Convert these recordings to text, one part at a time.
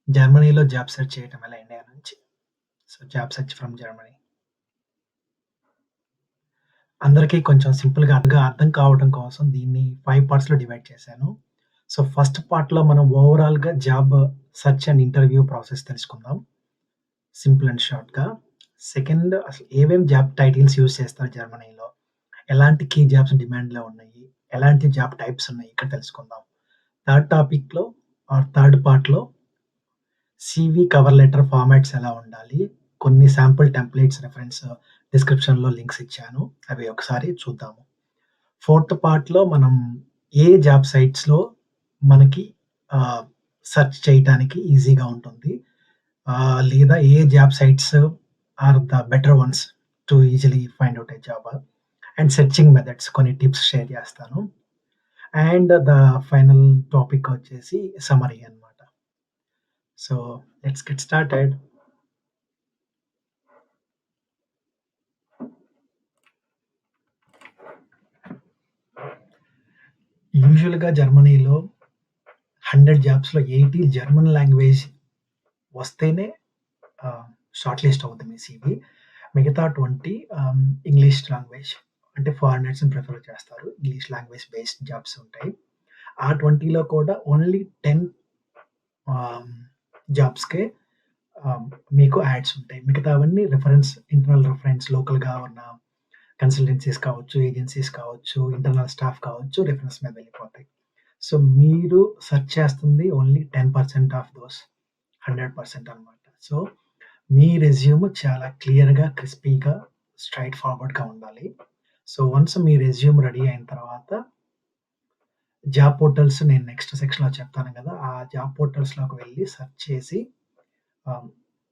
జర్మనీలో job search చేయటం ఎలా ఇండియా నుంచి. So, job search from Germany. అందరికీ కొంచెం సింపుల్‌గా అర్థం కావడం కోసం దీన్ని 5 పార్ట్స్‌లో డివైడ్ చేశాను. సో, ఫస్ట్ పార్ట్‌లో మనం ఓవరాల్‌గా job search and interview process తెలుసుకుందాం. సింపుల్ అండ్ షార్ట్‌గా. సెకండ్ అసలు ఏమేం జాబ్ టైటిల్స్ యూజ్ చేస్తారు జర్మనీలో? ఎలాంటి కీ జాబ్స్ డిమాండ్‌లో ఉన్నాయి? ఎలాంటి జాబ్ టైప్స్ ఉన్నాయి? ఇక్కడ తెలుసుకుందాం. థర్డ్ టాపిక్‌లో థర్డ్ పార్ట్‌లో సీవీ కవర్ లెటర్ ఫార్మాట్స్ ఎలా ఉండాలి? కొన్ని శాంపుల్ టెంప్లేట్స్ రిఫరెన్స్ డిస్క్రిప్షన్‌లో లింక్స్ ఇచ్చాను. అవి ఒకసారి చూద్దాము. ఫోర్త్ పార్ట్‌లో మనం ఏ జాబ్ సైట్స్‌లో మనకి ఆహ్, సెర్చ్ చేయటానికి ఈజీగా ఉంటుంది. లేదా ఏ job sites are the better ones to easily find out a job and searching methods కొన్ని టిప్స్ షేర్ చేస్తాను. అండ్ ద ఫైనల్ టాపిక్ వచ్చేసి సమ్మరీ అన్నమాట. So, let's get started. యూజువల్‌గా జర్మనీలో 100 జాబ్స్‌లో 80 జర్మన్ లాంగ్వేజ్ వస్తేనే ఆహ్, షార్ట్ లిస్ట్ అవుతుంది మీ సీవీ. మిగతా 20 ఇంగ్లీష్ లాంగ్వేజ్ అంటే ఫారినర్స్‌ని ప్రిఫర్ చేస్తారు. ఇంగ్లీష్ లాంగ్వేజ్ బేస్డ్ జాబ్స్ ఉంటాయి. ఆ 20లో కూడా ఓన్లీ 10 ఆహ్, జాబ్స్‌కే ఆహ్, మీకు యాడ్స్ ఉంటాయి. మిగతావన్నీ ఇంటర్నల్ రిఫరెన్స్ లోకల్‌గా ఉన్న కన్సల్టెన్సీస్ కావచ్చు, ఏజెన్సీస్ కావచ్చు, ఇంటర్నల్ స్టాఫ్ కావచ్చు, రిఫరెన్స్ మీద వెళ్ళిపోతాయి. సో, మీరు సెర్చ్ చేస్తుంది ఓన్లీ 10% ఆఫ్ దోస్ 100% అన్నమాట. సో, మీ రెజ్యూమ్ చాలా క్లియర్‌గా, క్రిస్పీగా, స్ట్రెయిట్ ఫార్వర్డ్‌గా ఉండాలి. సో, వన్స్ మీ రెజ్యూమ్ రెడీ అయిన తర్వాత జాబ్ పోర్టల్స్ నేను నెక్స్ట్ సెక్షన్‌లో చెప్తాను గదా! ఆ జాబ్ పోర్టల్స్‌లోకి వెళ్లి సెర్చ్ చేసి ఆహ్,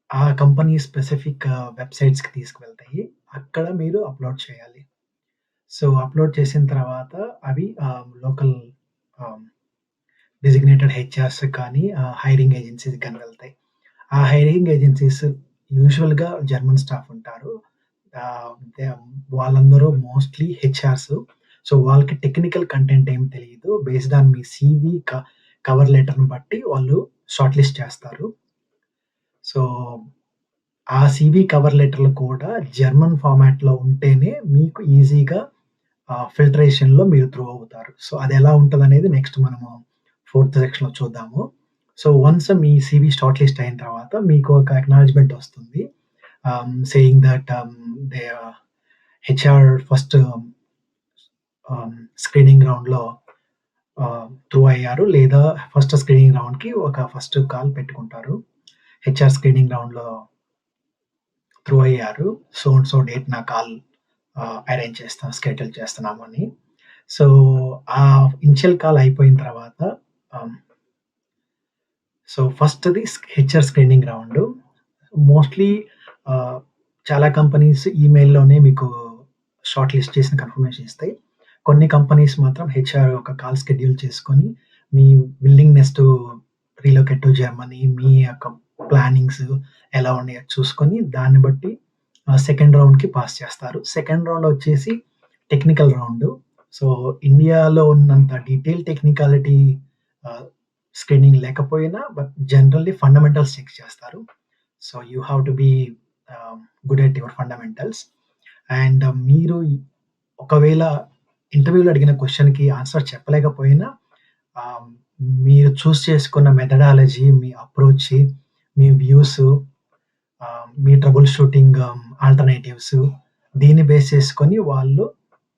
ఆ కంపెనీ స్పెసిఫిక్ వెబ్‌సైట్స్‌కి తీసుకువెళ్తాయి. అక్కడ మీరు అప్‌లోడ్ చేయాలి. సో, అప్‌లోడ్ చేసిన తర్వాత అవి లోకల్ ఆహ్, డెసిగ్నేటెడ్ హెచ్ఆర్స్ కానీ, హైరింగ్ ఏజెన్సీస్‌కి గాని వెళ్తాయి. ఆ హైరింగ్ ఏజెన్సీస్ యూజువల్‌గా జర్మన్ స్టాఫ్ ఉంటారు. ఆహ్, దే వాళ్ళందరూ మోస్ట్‌లీ హెచ్ఆర్స్. సో, వాళ్ళకి టెక్నికల్ కంటెంట్ ఏమి తెలీదు. బేస్డ్ ఆన్ మీ సీవీ కవర్ లెటర్‌ని బట్టి వాళ్ళు షార్ట్ లిస్ట్ చేస్తారు. సో, ఆ సీవీ కవర్ లెటర్‌లు కూడా జర్మన్ ఫార్మాట్‌లో ఉంటేనే మీకు ఈజీగా ఫిల్టరేషన్‌లో మీరు త్రూ అవుతారు. సో, అదెలా ఉంటదనేది నెక్స్ట్ మనము ఫోర్త్ సెక్షన్‌లో చూద్దాము. సో, వన్స్ మీ సీవీ షార్ట్ లిస్ట్ అయిన తర్వాత మీకు ఒక అక్నాలెడ్జ్‌మెంట్ వస్తుంది. Saying that they HR first screening రౌండ్‌లో త్రూ అయ్యారు. లేదా ఫస్ట్ స్క్రీనింగ్ రౌండ్‌కి ఒక ఫస్ట్ కాల్ పెట్టుకుంటారు. హెచ్ఆర్ స్క్రీనింగ్ రౌండ్‌లో త్రూ అయ్యారు. సో అండ్ సో డేట్ నా కాల్ అరేంజ్ చేస్తాం, షెడ్యూల్ చేస్తున్నాము అని. సో, ఆ ఇనిషియల్ కాల్ అయిపోయిన తర్వాత ఆహ్, సో, ఫస్ట్‌ది హెచ్ఆర్ స్క్రీనింగ్ రౌండు. మోస్ట్‌లీ ఆహ్, చాలా కంపెనీస్ ఈమెయిల్‌లోనే మీకు షార్ట్ లిస్ట్ చేసిన కన్ఫర్మేషన్ ఇస్తాయి. కొన్ని కంపెనీస్ మాత్రం హెచ్ఆర్ ఒక కాల్ షెడ్యూల్ చేసుకొని, మీ willingness to relocate to Germany, మీ యొక్క ప్లానింగ్స్ ఎలా ఉన్నాయో చూసుకొని, దాన్ని బట్టి సెకండ్ రౌండ్‌కి పాస్ చేస్తారు. సెకండ్ రౌండ్ వచ్చేసి టెక్నికల్ రౌండు. సో, ఇండియాలో ఉన్నంత డీటెయిల్ టెక్నికాలిటీ ఆహ్, స్క్రీనింగ్ లేకపోయినా జనరల్లీ ఫండమెంటల్స్ చెక్ చేస్తారు. So, you have to be ah, good at your fundamentals. And మీరు ఒకవేళ ఇంటర్వ్యూలో అడిగిన క్వెషన్‌కి ఆన్సర్ చెప్పలేకపోయినా ఆహ్, మీరు చేసుకున్న మెథడాలజీ, మీ అప్రోచ్, మీ వ్యూసు, మీ ట్రబుల్ షూటింగ్ ఆల్టర్‌నేటివ్స్ దీన్ని బేస్ చేసుకొని వాళ్ళు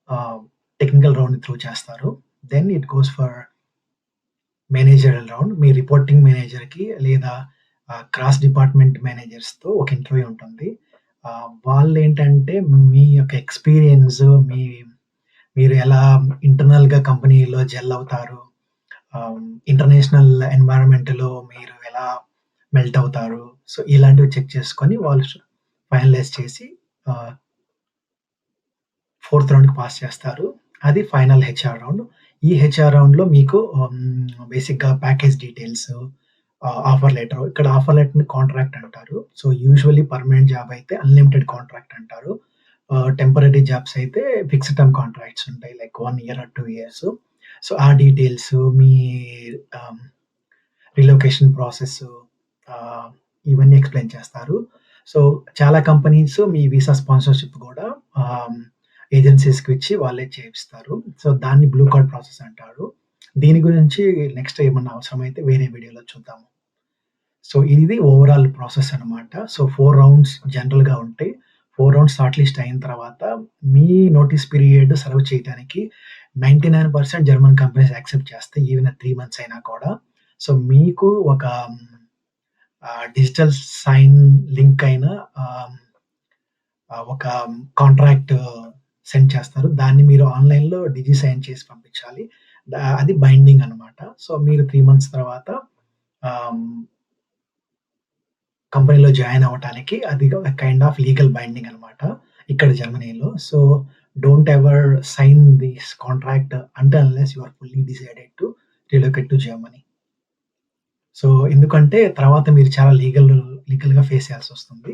ఆహ్, టెక్నికల్ రౌండ్‌ని త్రూ చేస్తారు. Then it goes for managerial round. మీ రిపోర్టింగ్ మేనేజర్‌కి లేదా క్రాస్ డిపార్ట్‌మెంట్ మేనేజర్స్‌తో ఒక ఇంటర్వ్యూ ఉంటుంది. వాళ్ళేంటంటే మీ యొక్క ఎక్స్‌పీరియన్స్, మీరు ఎలా ఇంటర్నల్‌గా కంపెనీలో జెల్ అవుతారు, ఇంటర్నేషనల్ ఎన్వైర్న్‌మెంట్‌లో మీరు ఎలా మెల్ట్ అవుతారు. సో, ఇలాంటివి చెక్ చేసుకొని వాళ్ళు ఫైనలైజ్ చేసి ఆహ్, ఫోర్త్ రౌండ్‌కి పాస్ చేస్తారు. అది ఫైనల్ హెచ్ఆర్ రౌండ్. ఈ హెచ్ఆర్ రౌండ్‌లో మీకు బేసిక్‌గా ప్యాకేజ్ డీటెయిల్స్, ఆఫర్ లెటర్. ఇక్కడ ఆఫర్ లెటర్‌ని కాంట్రాక్ట్ అంటారు. సో, యూజువల్లీ పర్మనెంట్ జాబ్ అయితే అన్‌లిమిటెడ్ కాంట్రాక్ట్ అంటారు. టెంపరరీ జాబ్స్ అయితే ఫిక్స్డ్ టర్మ్ కాంట్రాక్ట్స్ ఉంటాయి. Like 1 year are 2 years. So, ఆ డీటెయిల్స్ మీ ఆహ్, రిలోకేషన్ ప్రాసెస్, ఆహ్, ఇవన్నీ ఎక్స్‌ప్లెయిన్ చేస్తారు. సో, చాలా కంపెనీస్ మీ వీసా స్పాన్సర్‌షిప్ గూడా ఆహ్, ఏజెన్సీస్‌కి ఇచ్చి వాళ్ళే చేపిస్తారు. సో, దాన్ని బ్లూ కార్డ్ ప్రాసెస్ అంటారు. దీని గురించి నెక్స్ట్ ఏమన్నా అవసరమైతే వేరే వీడియోలో చూద్దాము. సో, ఇది ఓవరాల్ ప్రాసెస్ అనమాట. సో, 4 రౌండ్స్ జనరల్‌గా ఉంటాయి. 4 రౌండ్స్ షార్ట్ లిస్ట్ అయిన తర్వాత మీ నోటీస్ పీరియడ్ సర్వ్ చేయటానికి 99% జర్మన్ కంపెనీస్ యాక్సెప్ట్ చేస్తాయి. ఈవెన్ 3 మంత్స్ అయినా కూడా. సో, మీకు ఒక డిజిటల్ సైన్ లింక్ అయిన ఆహ్, ఒక కాంట్రాక్ట్ సెండ్ చేస్తారు. దాన్ని మీరు ఆన్‌లైన్‌లో డిజి సైన్ చేసి పంపించాలి. అది బైండింగ్ అనమాట. సో, మీరు 3 మంత్స్ తర్వాత ఆహ్, కంపెనీలో జాయిన్ అవ్వటానికి అది కైండ్ ఆఫ్ లీగల్ బైండింగ్ అనమాట. ఇక్కడ జర్మనీలో. So, don't ever sign this contract until unless you are fully decided to relocate to Germany. So, ఎందుకంటే తర్వాత మీరు చాలా లీగల్‌గా ఫేస్ చేయాల్సొస్తుంది.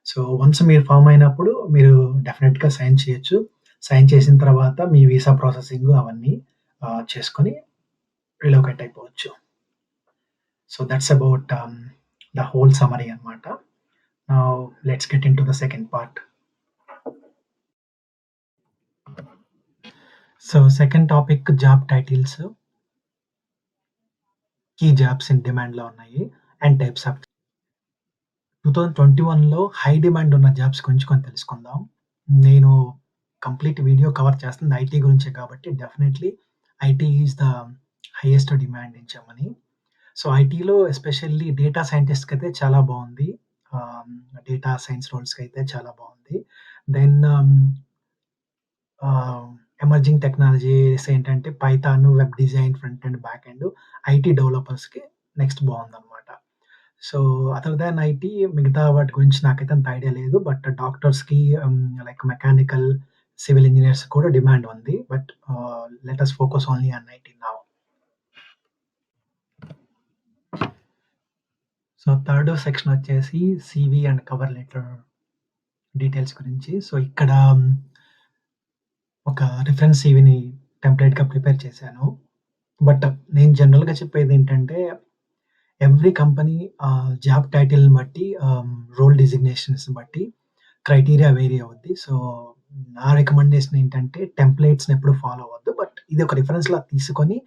సో, వన్స్ మీరు ఫార్మ్ అయినప్పుడు మీరు డెఫినిట్‌గా సైన్ చేయొచ్చు. సైన్ చేసిన తర్వాత మీ వీసా ప్రాసెసింగ్ అవన్నీ చేసుకొని రిలోకేట్ అయిపోవచ్చు. So, that's about the whole summary అన్నమాట. Now let's get into the second part. So, second topic job titles. కీ జాబ్స్ ఇన్ డిమాండ్‌లో ఉన్నాయి అండ్ టైప్స్ ఆఫ్ 2021లో హై డిమాండ్ ఉన్న జాబ్స్ గురించి కొంచెం తెలుసుకుందాం. నేను కంప్లీట్ వీడియో కవర్ చేస్తుంది ఐటీ గురించే కాబట్టి డెఫినైట్‌లీ IT is the highest demand in Germany. So, ఐటీలో ఎస్పెషల్లీ డేటా సైంటిస్ట్‌కైతే చాలా బావుంది. ఆహ్, డేటా సైన్స్ రోల్స్‌కైతే చాలా బావుంది. దెన్ ఆహ్, ఎమర్జింగ్ టెక్నాలజీస్ ఏంటంటే Python, web design, front end, back end, IT డెవలపర్స్‌కి నెక్స్ట్ బావుందనమాట. సో, అదర్ దాన్ ఐటీ మిగతా వాటి గురించి నాకైతే అంత ఐడియా లేదు. బట్ డాక్టర్స్‌కి లైక్ మెకానికల్, సివిల్ ఇంజినీర్స్ కూడా డిమాండ్ ఉంది. But let us focus only on IT now. So, third section వచ్చేసి CV and cover letter details గురించి. సో, ఇక్కడ ఒక రిఫరెన్స్ సీవీని టెంప్లేట్‌గా ప్రిపేర్ చేశాను. బట్ నేను జనరల్‌గా చెప్పేదేంటంటే ఎవ్రీ కంపెనీ జాబ్ టైటిల్‌ని బట్టి రోల్ డిజిగ్నేషన్స్‌ని బట్టి క్రైటీరియా వేరీ అవుద్ది. సో, నా రికమెండేషన్ ఏంటంటే టెంప్లేట్స్‌ని ఎప్పుడు ఫాలో అవ్వద్దు. బట్ ఇది ఒక రిఫరెన్స్‌లా తీసుకొని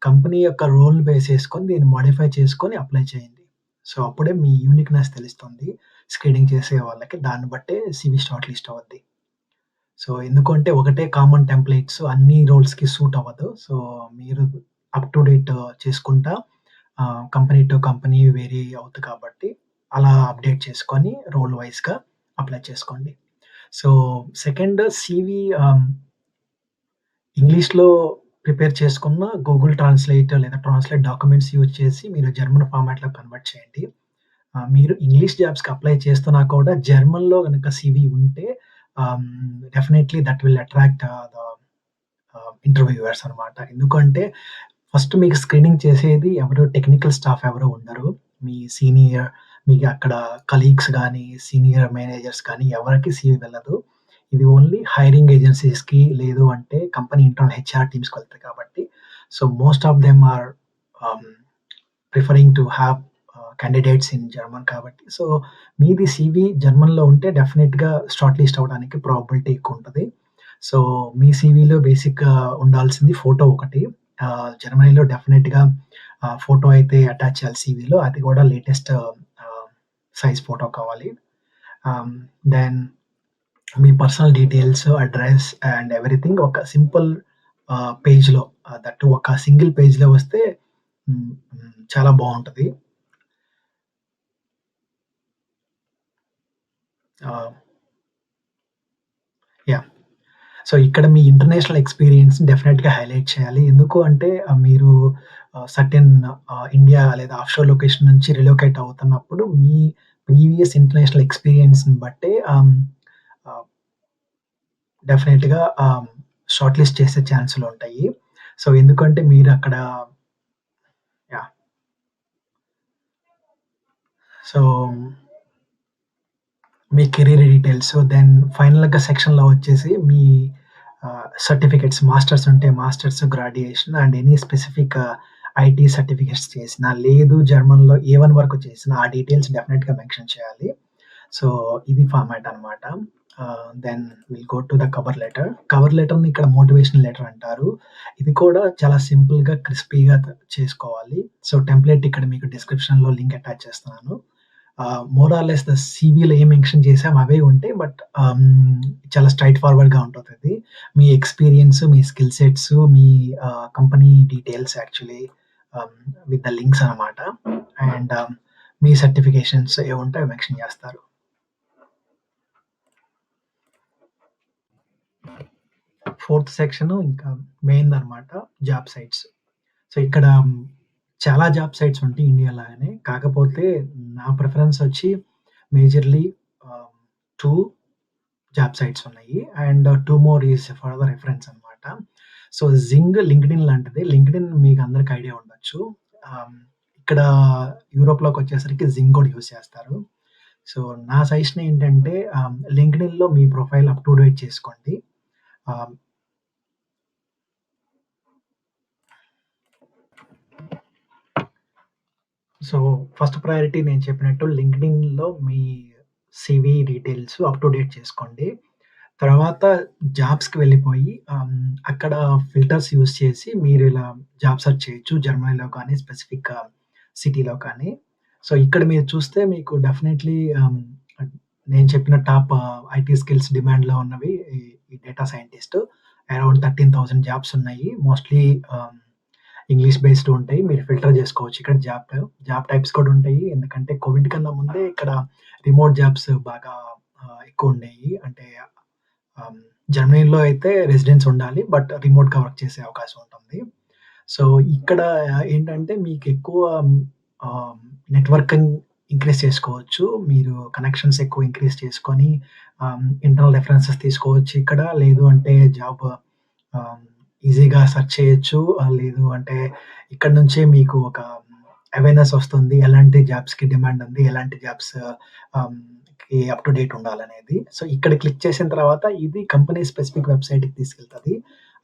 కంపెనీ యొక్క రోల్‌ని బేస్ చేసుకొని దీన్ని మోడిఫై చేసుకొని అప్లై చేయండి. సో, అప్పుడే మీ యూనిక్‌నెస్ తెలుస్తుంది. స్క్రీనింగ్ చేసే వాళ్ళకి. దాన్ని బట్టే సీవీ షార్ట్ లిస్ట్ అవుద్ది. సో, ఎందుకంటే ఒకటే కామన్ టెంప్లేట్స్ అన్ని రోల్స్‌కి సూట్ అవ్వదు. సో, మీరు అప్ టు డేట్ చేసుకుంటా కంపెనీ టు కంపెనీ వేరీ అవుద్ది కాబట్టి, అలా అప్‌డేట్ చేసుకొని రోల్ వైస్‌గా అప్లై చేసుకోండి. సో, సెకండ్ సీవీ ఇంగ్లీష్‌లో ప్రిపేర్ చేసుకున్న గూగుల్ ట్రాన్స్‌లేట్ లేదా ట్రాన్స్‌లేట్ డాక్యుమెంట్స్ యూజ్ చేసి మీరు జర్మన్ ఫార్మాట్‌లో కన్వర్ట్ చేయండి. మీరు ఇంగ్లీష్ జాబ్స్‌కి అప్లై చేస్తున్నా కూడా జర్మన్‌లో గనక సీవీ ఉంటే definitely that will attract the interviewers అన్నమాట. ఎందుకంటే ఫస్ట్ మీకు స్క్రీనింగ్ చేసేది ఎవరు టెక్నికల్ స్టాఫ్ ఎవరు ఉండరు. మీ సీనియర్ మీకు అక్కడ కలీగ్స్ గాని, సీనియర్ మేనేజర్స్ కానీ ఎవరికీ సీవీ వెళ్ళదు. ఇది ఓన్లీ హైరింగ్ ఏజెన్సీస్‌కి లేదు అంటే కంపెనీ ఇంటర్నల్ హెచ్ఆర్ టీమ్స్‌కి వెళ్తాయి కాబట్టి so, most of them are ah, preferring to have candidates in German కాబట్టి సో, మీది సీవీ జర్మన్‌లో ఉంటే డెఫినిట్‌గా షార్ట్ లిస్ట్ అవ్వడానికి ప్రాబబిలిటీ ఎక్కువుంటది. సో, మీ సీవీలో బేసిక్‌గా ఉండాల్సింది ఫోటో ఒకటి. జర్మనీలో డెఫినిట్‌గా ఫోటో అయితే అటాచ్ చేయాలి సీవీలో. అది కూడా లేటెస్ట్ సైజ్ ఫోటో కావాలి. ఆహ్, దెన్ మీ personal details, address and everything ఒక సింపుల్ పేజ్‌లో దట్ టూ ఒక సింగిల్ పేజ్‌లో వస్తే చాలా బావుంటది. ఆహ్, యాహ్! సో, ఇక్కడ మీ ఇంటర్నేషనల్ ఎక్స్‌పీరియన్స్‌ని డెఫినిట్‌గా హైలైట్ చేయాలి. ఎందుకు అంటే మీరు సర్టెన్ ఇండియా లేదా ఆఫ్‌షోర్ లొకేషన్ నుంచి రిలోకేట్ అవుతున్నప్పుడు మీ ప్రీవియస్ ఇంటర్నేషనల్ ఎక్స్‌పీరియన్స్‌ని బట్టే ఆహ్, డెఫినిట్‌గా షార్ట్ లిస్ట్ చేసే ఛాన్సులుంటాయి. సో, ఎందుకంటే మీరక్కడ యాహ్! సో, మీ కెరీర్ డీటెయిల్స్ దెన్ ఫైనల్‌గా సెక్షన్‌లో వచ్చేసి మీ సర్టిఫికేట్స్ మాస్టర్స్ ఉంటే masters, graduation and any specific IT certificates చేసినా, లేదు జర్మన్‌లో ఏ1 వరకు చేసినా ఆ డీటెయిల్స్ డెఫినిట్‌గా మెన్షన్ చేయాలి. సో, ఇది ఫార్మాట్ అనమాట. Then will go to the cover letter. Cover లెటర్‌ని ఇక్కడ మోటివేషనల్ లెటర్ అంటారు. ఇది కూడా చాలా సింపుల్‌గా, క్రిస్పీగా చేసుకోవాలి. సో, టెంప్లేట్ ఇక్కడ మీకు డిస్క్రిప్షన్‌లో లింక్ అటాచ్ చేస్తున్నాను. మోర్ ఆర్ లెస్ ద సీవీలో ఏం మెన్షన్ చేసామో అవే ఉంటాయి. బట్ చాలా స్ట్రెయిట్ ఫార్వర్డ్‌గా ఉంటదది. మీ ఎక్స్‌పీరియన్స్, మీ స్కిల్ సెట్స్, మీ కంపెనీ డీటెయిల్స్ యాక్చువల్లీ ఆహ్, విత్ ద లింక్స్ అనమాట. అండ్ మీ సర్టిఫికేషన్స్ ఏవుంటే అవి మెన్షన్ చేస్తారు. ఫోర్త్ సెక్షన్ ఇంకా మెయిన్‌దనమాట జాబ్ సైట్స్. సో, ఇక్కడ చాలా జాబ్ సైట్స్ ఉంటాయి ఇండియా లాగానే. కాకపోతే నా ప్రిఫరెన్స్ వచ్చి మేజర్‌లీ ఆహ్, 2 జాబ్ సైట్స్ ఉన్నాయి. And 2 more is for the reference అనమాట. సో, జింగ్, లింక్డ్ఇన్ లాంటిది. లింక్డ్ఇన్ మీకు అందరికి ఐడియా ఉండొచ్చు. ఆహ్, ఇక్కడ యూరోప్‌లోకొచ్చేసరికి జింగ్ కూడా యూజ్ చేస్తారు. సో, నా సజెషన్ ఏంటంటే లింక్డ్ఇన్‌లో మీ ప్రొఫైల్ అప్ టు డేట్ చేసుకోండి. ఆహ్, సో, ఫస్ట్ ప్రయారిటీ నేను చెప్పినట్టు లింక్డ్ఇన్‌లో మీ CV details up to date చేసుకోండి. తర్వాత జాబ్స్‌కి వెళ్ళిపోయి అక్కడ ఫిల్టర్స్ యూజ్ చేసి మీరు ఇలా జాబ్ సెర్చ్ చేయొచ్చు. జర్మనీలో కానీ, స్పెసిఫిక్ సిటీలో కానీ. సో, ఇక్కడ మీరు చూస్తే మీకు డెఫినైట్‌లీ నేను చెప్పిన టాప్ ఐటీ స్కిల్స్ డిమాండ్‌లో ఉన్నవి ఈ ఈ డేటా సైంటిస్ట్ అరౌండ్ 13,000 జాబ్స్ ఉన్నాయి. మోస్ట్‌లీ ఆహ్, ఇంగ్లీష్ బేస్డ్ ఉంటాయి. మీరు ఫిల్టర్ జేసుకోవచ్చు ఇక్కడ జాబ్ టైప్స్ కూడా ఉంటాయి. ఎందుకంటే కోవిడ్ కన్నా ముందే ఇక్కడ రిమోట్ జాబ్స్ బాగా ఎక్కువుండేయి. అంటే ఆహ్, జర్మనీలో అయితే రెసిడెన్స్ ఉండాలి. బట్ రిమోట్‌గా వర్క్ చేసే అవకాశం ఉంటుంది. సో, ఇక్కడ ఏంటంటే మీకెక్కువ ఆహ్, నెట్వర్కింగ్ ఇంక్రీజ్ చేసుకోవచ్చు. మీరు కనెక్షన్స్ ఎక్కువ ఇంక్రీజ్ చేసుకొని ఇంటర్నల్ రిఫరెన్సెస్ తీసుకోవచ్చు ఇక్కడ. లేదు అంటే జాబ్ ఆహ్, ఈజీగా సెర్చ్ చేయొచ్చు. లేదు అంటే ఇక్కడి నుంచే మీకు ఒక అవేర్‌నెస్ వస్తుంది. ఎలాంటి జాబ్స్‌కి డిమాండ్ ఉంది. ఎలాంటి జాబ్స్ ఆహ్, కి అప్ టు డేట్ ఉండాలనేది. సో, ఇక్కడ క్లిక్ చేసిన తర్వాత ఇది కంపెనీ స్పెసిఫిక్ వెబ్‌సైట్‌కి తీసుకెళ్తది.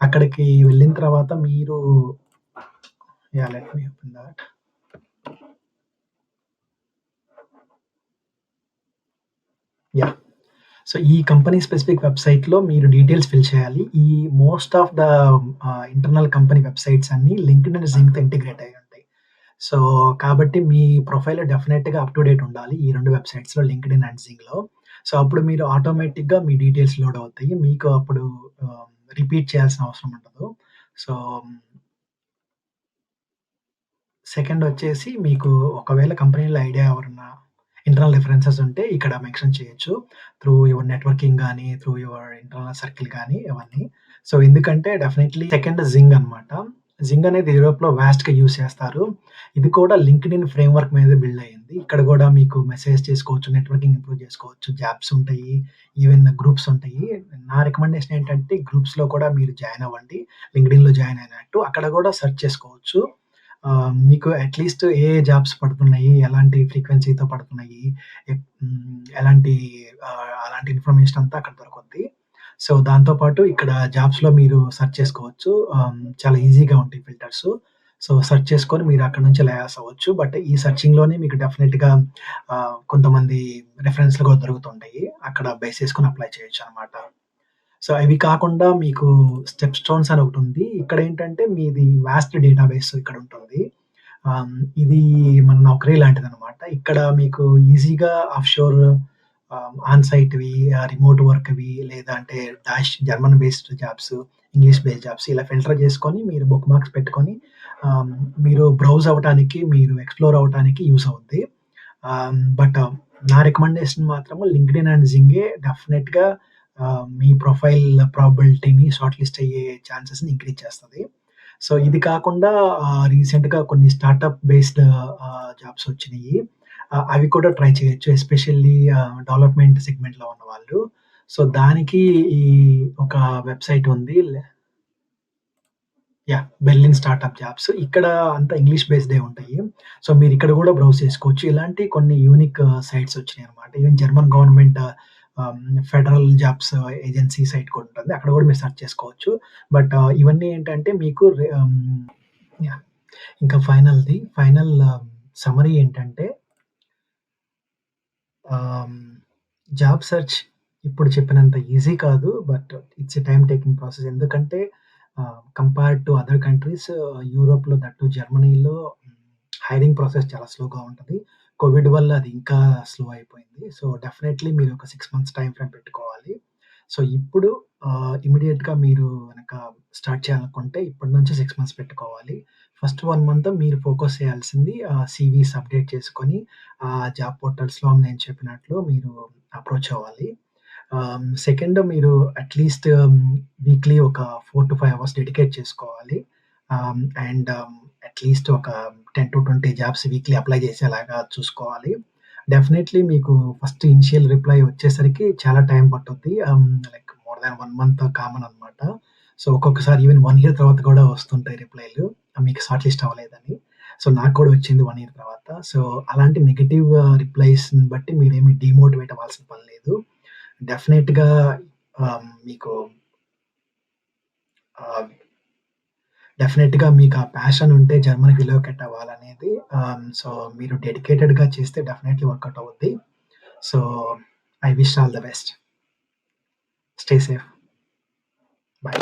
అక్కడికి వెళ్ళిన తర్వాత మీరు yeah! Let me open that. Yeah! So, ఈ కంపెనీ స్పెసిఫిక్ వెబ్‌సైట్‌లో మీరు డీటెయిల్స్ ఫిల్ చేయాలి. ఈ most of the internal company websites అన్నీ లింక్డ్ఇన్, జింక్‌తో ఇంటిగ్రేట్ అయ్యి ఉంటాయి. సో, కాబట్టి మీ ప్రొఫైల్ డెఫినిట్‌గా అప్ టు డేట్ ఉండాలి. ఈ 2 వెబ్‌సైట్స్‌లో లింక్డ్ఇన్ అండ్ జింగ్‌లో. సో, అప్పుడు మీరు ఆటోమేటిక్‌గా మీ డీటెయిల్స్ లోడ్ అవుతాయి. మీకు అప్పుడు ఆహ్, రిపీట్ చేయాల్సిన అవసరం ఉండదు. సో, సెకండొచ్చేసి మీకు ఒకవేళ కంపెనీలో ఐడియా ఎవరన్నా ఇంటర్నల్ రిఫరెన్సెస్ ఉంటే ఇక్కడ మెన్షన్ చేయొచ్చు. త్రూ యువర్ నెట్వర్కింగ్ గాని, త్రూ యువర్ ఇంటర్నల్ సర్కిల్ గాని అవన్నీ. సో, ఎందుకంటే డెఫినైట్‌లీ సెకండ్ జింగ్ అనమాట. జింగ్ అనేది యూరోప్‌లో వాస్ట్‌గా యూజ్ చేస్తారు. ఇది కూడా లింక్డ్ఇన్ ఫ్రేమ్‌వర్క్ మీద బిల్డ్ అయింది. ఇక్కడ గూడా మీకు మెసేజ్ చేసుకోవచ్చు, నెట్వర్కింగ్ ఇంప్రూవ్ చేసుకోవచ్చు, జాబ్స్ ఉంటాయి, ఈవెన్ గ్రూప్స్ ఉంటాయి. నా రికమెండేషన్ ఏంటంటే గ్రూప్స్‌లో కూడా మీరు జాయిన్ అవ్వండి. లింక్డ్ఇన్‌లో జాయిన్ అయినట్టు. అక్కడ గూడా సెర్చ్ చేసుకోవచ్చు. మీకు అట్‌లీస్ట్ ఏ జాబ్స్ పడుతున్నాయి, ఎలాంటి ఫ్రీక్వెన్సీతో పడుతున్నాయి, ఎలాంటి అలాంటి ఇన్ఫర్మేషన్ అంతా అక్కడ దొరకుద్ది. సో, దాంతో పాటు ఇక్కడ జాబ్స్‌లో మీరు సెర్చ్ చేసుకోవచ్చు. చాలా ఈజీగా ఉంటాయి ఫిల్టర్స్. సో, సెర్చ్ చేసుకొని మీరు అక్కడి నుంచి లయాస్ అవ్వచ్చు. బట్ ఈ సెర్చింగ్‌లోనే మీకు డెఫినిట్‌గా కొంతమంది రిఫరెన్స్‌లు కూడా దొరుకుతుంటాయి. అక్కడ బేస్ చేసుకొని అప్లై చేయొచ్చనమాట. సో, ఇవి కాకుండా మీకు స్టెప్ స్టోన్స్ అని ఒకటుంది. ఇక్కడేంటంటే మీది వాస్ట్ డేటాబేస్ ఇక్కడుంటుంది. ఇది మన నౌకరీ లాంటిదనమాట. ఇక్కడ మీకు ఈజీగా ఆఫ్‌షోర్ ఆన్ సైట్‌వి, రిమోట్ వర్క్‌వి లేదా అంటే German based jobs, English based jobs ఇలా ఫిల్టర్ చేసుకొని మీరు బుక్ మార్క్స్ పెట్టుకొని ఆహ్, మీరు బ్రౌజ్ అవ్వటానికి, మీరు ఎక్స్‌ప్లోర్ అవ్వటానికి యూజ్ అవుద్ది. బట్ నా రికమెండేషన్ మాత్రము లింక్డ్ఇన్ అండ్ జింగే డెఫినిట్‌గా మీ ప్రొఫైల్ ప్రాబబిలిటీని షార్ట్ లిస్ట్ అయ్యే ఛాన్సెస్‌ని ఇంక్రీజ్ చేస్తది. సో, ఇది కాకుండా రీసెంట్‌గా కొన్ని స్టార్టప్ బేస్డ్ జాబ్స్ వచ్చినియి. అవి కూడా ట్రై చేయొచ్చు. ఎస్పెషల్లీ డెవలప్‌మెంట్ సెగ్మెంట్‌లో ఉన్నవాళ్ళు. సో, దానికి ఈ ఒక వెబ్‌సైట్ ఉంది. యాహ్! Berlin startup jobs. ఇక్కడ అంతా ఇంగ్లీష్ బేస్డే ఉంటాయి. సో, మీరిక్కడ గూడా బ్రౌజ్ చేసుకోవచ్చు. ఇలాంటి కొన్ని యూనిక్ సైట్స్ వచ్చినాయన్నమాట. Even German government ah, federal jobs agency site కూడా ఉంటుంది. అక్కడ గూడా మీరు సెర్చ్ చేసుకోవచ్చు. బట్ ఇవన్నీ ఏంటంటే మీకు యాహ్! ఇంకా ఫైనల్ సమ్మరీ ఏంటంటే ఆహ్, జాబ్ సెర్చ్ ఇప్పుడు చెప్పినంత ఈజీ కాదు. But it's a time taking process. ఎందుకంటే కంపేర్డ్ టు అదర్ కంట్రీస్ యూరోప్‌లో దట్ టూ జర్మనీలో హైరింగ్ ప్రాసెస్ చాలా స్లోగా ఉంటది. కోవిడ్ వల్ల అది ఇంకా స్లో అయిపోయింది. సో, డెఫినైట్‌లీ మీరు ఒక 6 మంత్స్ టైమ్ ఫ్రేమ్ పెట్టుకోవాలి. సో, ఇప్పుడు ఇమ్మీడియేట్‌గా మీరు గనక స్టార్ట్ చేయాలనుకుంటే ఇప్పటి నుంచి 6 మంత్స్ పెట్టుకోవాలి. ఫస్ట్ 1 మంత్ మీరు ఫోకస్ చేయాల్సింది సీవీస్ అప్డేట్ చేసుకొని జాబ్ పోర్టల్స్‌లో నేను చెప్పినట్లు మీరు అప్రోచ్ అవ్వాలి. సెకండ్ మీరు అట్‌లీస్ట్ వీక్లీ ఒక 4-5 అవర్స్ డెడికేట్ చేసుకోవాలి. అండ్ అట్‌లీస్ట్ ఒక 10-20 జాబ్స్ వీక్లీ అప్లై చేసేలాగా చూసుకోవాలి. డెఫినైట్‌లీ మీకు ఫస్ట్ ఇనిషియల్ రిప్లై వచ్చేసరికి చాలా టైం పట్టుద్ది. Like more than 1 month common అనమాట. సో, ఒక్కొక్కసారి ఈవెన్ 1 ఇయర్ తర్వాత కూడా వస్తుంటాయి రిప్లైలు. మీకు షార్ట్ లిస్ట్ అవ్వలేదని. సో, నాకు కూడా వచ్చింది 1 ఇయర్ తర్వాత. సో, అలాంటి నెగెటివ్ రిప్లైస్‌ని బట్టి మీరేమి డీమోటివేట్ అవ్వాల్సిన పని లేదు. డెఫినెట్‌గా మీకు ఆహ్, డెఫినెట్‌గా మీకు ఆ ప్యాషన్ ఉంటే జర్మనీకి రిలోకేట్ అవ్వాలనేది సో, మీరు డెడికేటెడ్‌గా చేస్తే డెఫినైట్‌లీ వర్కౌట్ అవుద్ది. So, I wish all the best. Stay safe. By.